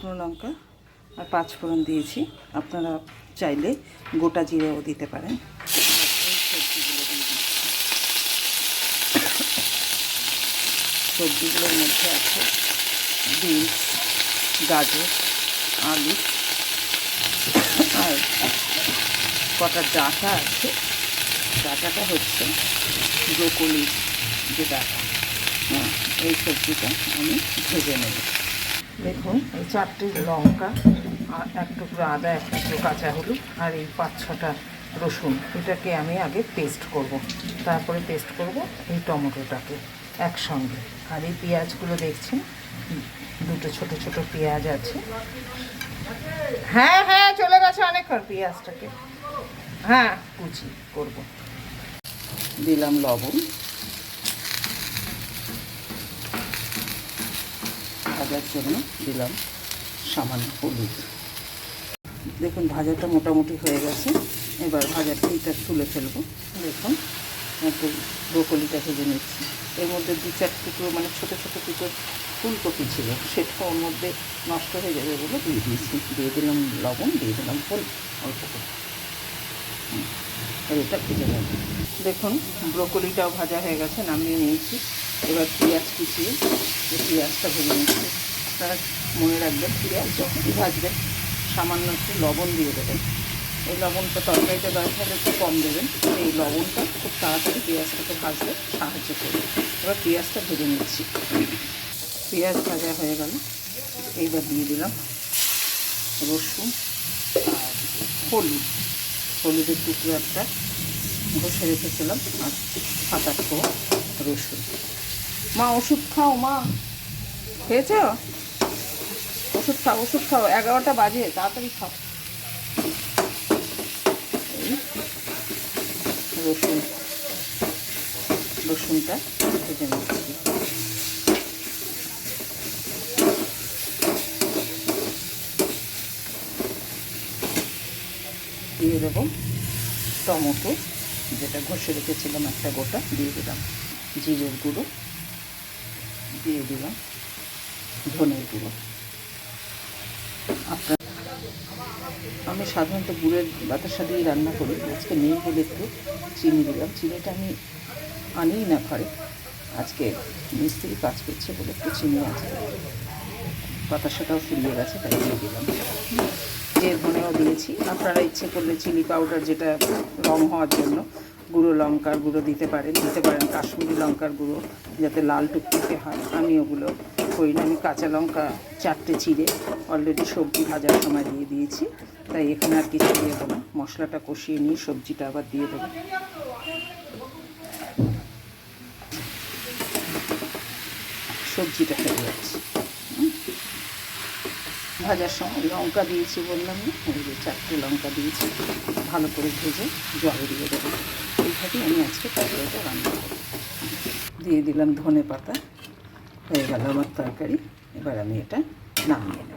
শুকনো লঙ্কা আর 5 ফোড়ন দিয়েছি। আপনারা চাইলে গোটা জিরেও দিতে পারেন। এই সবজিগুলো দিয়ে দিচ্ছি। সবজিগুলোর মধ্যে আছে বিনস, গাজর, আলু আর কটা ডাঁটা আছে। ডাঁটাটা হচ্ছে ব্রোকলির যে ডাঁটা। এই সবজিটা আমি ভেজে নেব। দেখুন এই 4টে লঙ্কা আর 1 টুকরো আদা, 1 টুকরো কাঁচা হলুদ আর এই 5-6টা রসুন, এটাকে আমি আগে পেস্ট করব। তারপরে পেস্ট করব এই টমেটোটাকে একসঙ্গে। আর এই পেঁয়াজগুলো দেখছেন, 2টো ছোট ছোট পেঁয়াজ আছে। হ্যাঁ হ্যাঁ চলে গেছে অনেকক্ষণ। পেঁয়াজটাকে কুচি করব। দিলাম লবণ, ভাজার জন্য দিলাম সামান্য হলুদ। দেখুন ভাজাটা মোটামুটি হয়ে গেছে। এবার ভাজাটা এইটা তুলে ফেলবো। দেখুন একটু ব্রোকলিটা ভেজে নিচ্ছি। এর মধ্যে 2-4 টুকরো মানে ছোটো ছোটো টুকরো ফুলকপি ছিল, সেটা ওর মধ্যে নষ্ট হয়ে যাবে বলে দিয়ে দিয়েছি। দিয়ে দিলাম লবণ, দিয়ে দিলাম হলুদ অল্প করে। এটা ভেজে নেব। দেখুন ব্রোকলিটাও ভাজা হয়ে গেছে, নামিয়ে নিয়েছি। এবার পেঁয়াজ কুচিয়ে পেঁয়াজটা ভেজে নিচ্ছি। আপনারা মনে রাখবেন পেঁয়াজ যখনই ভাজবেন সামান্য একটু লবণ দিয়ে দেবেন। এই লবণটা তরকারিটা দরকার একটু কম দেবেন। এই লবণটা খুব তাড়াতাড়ি পেঁয়াজটাকে ভাজতে সাহায্য করবে। এবার পেঁয়াজটা ভেজে নিচ্ছি। পেঁয়াজ ভাজা হয়ে গেল। এইবার দিয়ে দিলাম রসুন আর হলুদের টুকরো একটা ঘষে রেখেছিলাম আর 7-8 কোয়া রসুন। মা ওষুধ খাও, মা খেয়েছ? ওষুধ খাও 11টা বাজে, তাড়াতাড়ি খাও। রসুনটা ভেজে নিচ্ছি। দিয়ে দেবো টমেটো, যেটা ঘষে রেখেছিলাম একটা গোটা, দিয়ে দিলাম জিরের গুঁড়ো, দিয়ে দিলাম ধনের গুঁড়ো। আপনার আমি সাধারণত গুড়ের বাতাসা দিয়ে রান্না করি, আজকে নেই বলে একটু চিনি দিলাম। চিনিটা আমি আনিই না ঘরে, আজকে মিস্ত্রি কাজ করছে বলে একটু চিনি আছে। বাতাসাটাও ফুরিয়ে গেছে তাই দিয়ে দিলাম। যে ধনেও দিয়েছি। আপনারা ইচ্ছে করলে চিলি পাউডার, যেটা রং হওয়ার জন্য গুঁড়ো লঙ্কার গুঁড়ো দিতে পারেন কাশ্মীরি লঙ্কার গুঁড়ো, যাতে লাল টুকটুকে হয়। আমি ওগুলো করি না। আমি কাঁচা লঙ্কা 4টে চিড়ে অলরেডি সবজি ভাজার সময় দিয়ে দিয়েছি, তাই এখানে আর কিছু দিয়ে দেবো না। মশলাটা কষিয়ে নিয়ে সবজিটা আবার দিয়ে দেবো। সবজিটা হয়ে যাচ্ছে। ভাজার সময় লঙ্কা দিয়েছি বললাম না, ওই যে 4টে লঙ্কা দিয়েছি। ভালো করে ভেজে জল দিয়ে দেবো। এইভাবেই আমি আজকে তরকারিটা রান্না করব। দিয়ে দিলাম ধনে পাতা। হয়ে গেল আমার তরকারি। এবার আমি এটা নামিয়ে নেব।